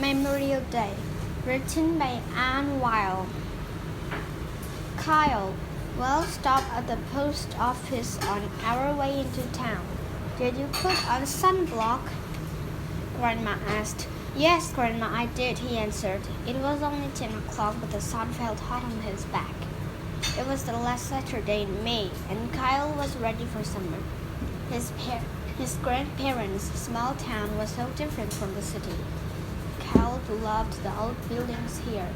Memorial Day, written by Anne Weil. Kyle, we'll stop at the post office on our way into town. Did you put on sunblock? Grandma asked. Yes, Grandma, I did, he answered. It was only 10 o'clock, but the sun felt hot on his back. It was the last Saturday in May, and Kyle was ready for summer. His grandparents' small town was so different from the city. Kyle loved the old buildings here.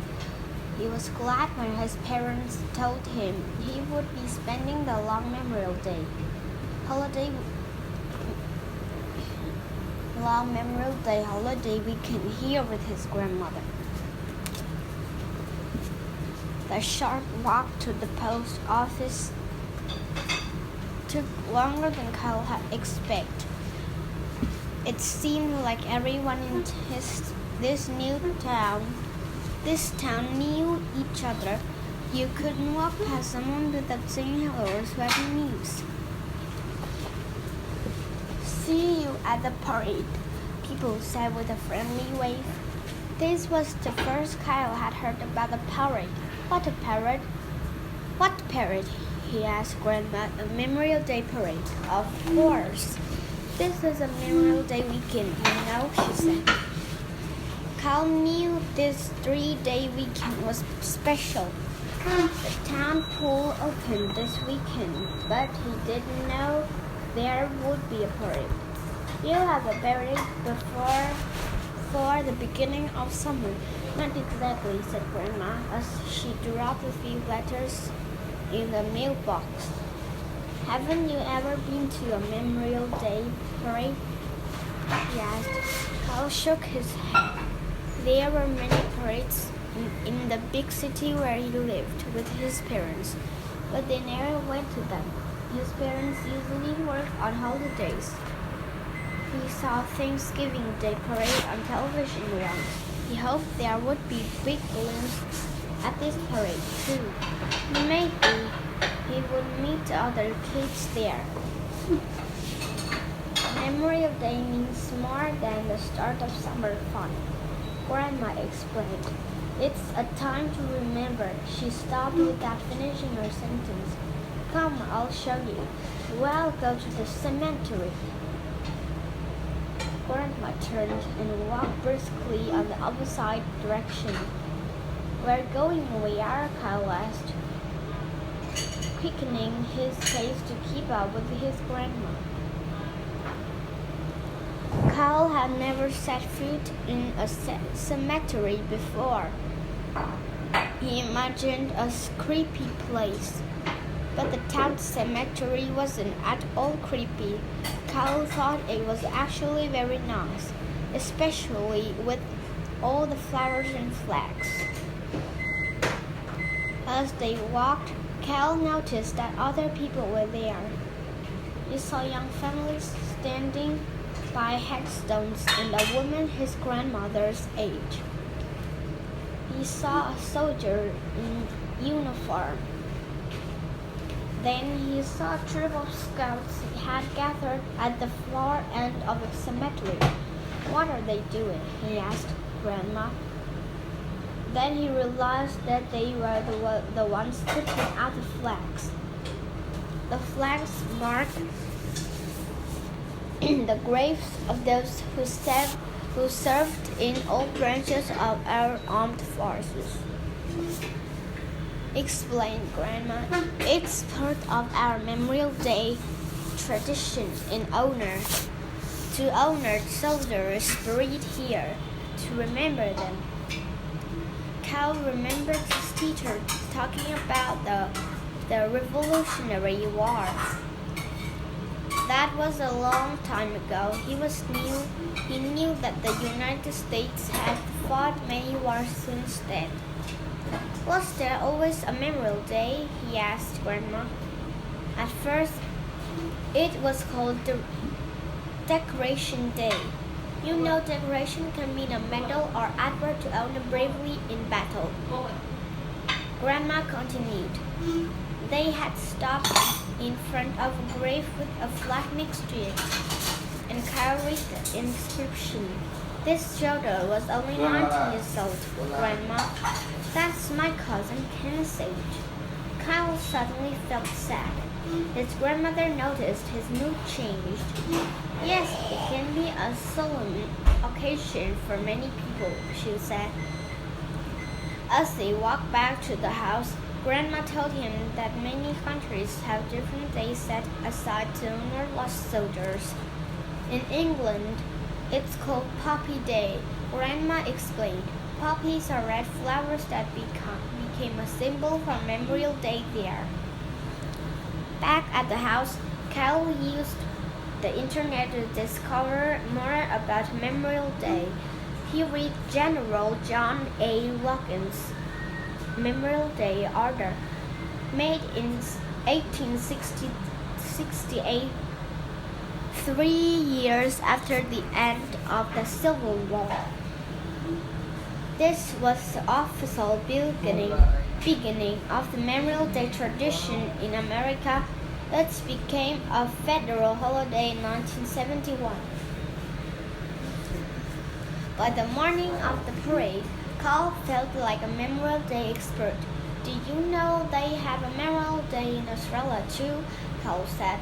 He was glad when his parents told him he would be spending the long Memorial Day holiday weekend here with his grandmother. The short walk to the post office took longer than Kyle had expected. It seemed like everyone in this town knew each other. You couldn't walk past someone without saying hello or swapping news. See you at the parade, people said with a friendly wave. This was the first Kyle had heard about the parade. What a parade? What parade? He asked Grandma. A Memorial Day parade. Of course. This is a Memorial Day weekend, she said. Kyle knew this 3-day weekend was special. The town pool opened this weekend, but he didn't know there would be a parade. You'll have a parade before the beginning of summer. Not exactly, said Grandma, as she dropped a few letters in the mailbox. Haven't you ever been to a Memorial Day parade? He asked. Kyle shook his head. There were many parades in the big city where he lived with his parents, but they never went to them. His parents usually worked on holidays. He saw Thanksgiving Day parade on television once. He hoped there would be big balloons at this parade too. Maybe he would meet other kids there. Memorial Day means more than the start of summer fun, Grandma explained. It's a time to remember. She stopped without finishing her sentence. Come, I'll show you. We'll go to the cemetery. Grandma turned and walked briskly on the opposite direction. We're going where? Kyle asked, quickening his pace to keep up with his grandma. Kyle had never set foot in a cemetery before. He imagined a creepy place, but the town cemetery wasn't at all creepy. Kyle thought it was actually very nice, especially with all the flowers and flags. As they walked, Kyle noticed that other people were there. He saw young families standing by headstones and a woman his grandmother's age. He saw a soldier in uniform. Then he saw a troop of scouts had gathered at the far end of the cemetery. What are they doing? He asked Grandma. Then he realized that they were the ones putting out the flags. The flags marked the graves of those who served in all branches of our armed forces. Explained Grandma. It's part of our Memorial Day tradition to honor soldiers buried here, to remember them. Kyle remembered his teacher talking about the Revolutionary War. That was a long time ago. He knew that the United States had fought many wars since then. Was there always a Memorial Day? He asked Grandma. At first, it was called the Decoration Day. You know, decoration can mean a medal or advert to honor bravery in battle. Grandma continued. They had stopped in front of a grave with a flag next to it, and Kyle read the inscription. This shoulder was only 19 years old, Grandma. That's my cousin Kenneth's age. Kyle suddenly felt sad. His grandmother noticed his mood changed. Yes, it can be a solemn occasion for many people, she said. As they walked back to the house, Grandma told him that many countries have different days set aside to honor lost soldiers. In England, it's called Poppy Day, Grandma explained. Poppies are red flowers that became a symbol for Memorial Day there. Back at the house, Kyle used the internet to discover more about Memorial Day. He read General John A. Logan's Memorial Day Order, made in 1868, 3 years after the end of the Civil War. This was the official beginning of the Memorial Day tradition in America. It became a federal holiday in 1971. By the morning of the parade, Kyle felt like a Memorial Day expert. Do you know they have a Memorial Day in Australia too? Kyle said,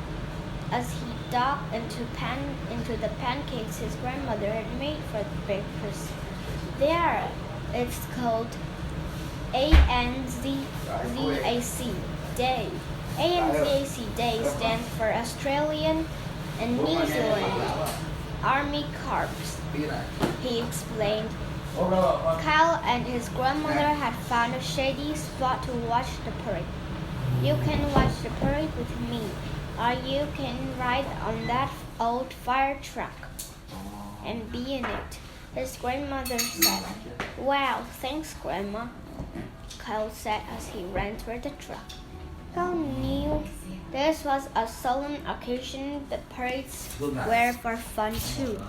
as he dug into the pancakes his grandmother had made for the breakfast. There, it's called ANZAC Day. ANZAC Day stands for Australian and New Zealand Army Corps, he explained. Kyle and his grandmother had found a shady spot to watch the parade. You can watch the parade with me, or you can ride on that old fire truck and be in it, his grandmother said. Wow, thanks, Grandma, Kyle said as he ran toward the truck. Kyle knew this was a solemn occasion, but parades were for fun too.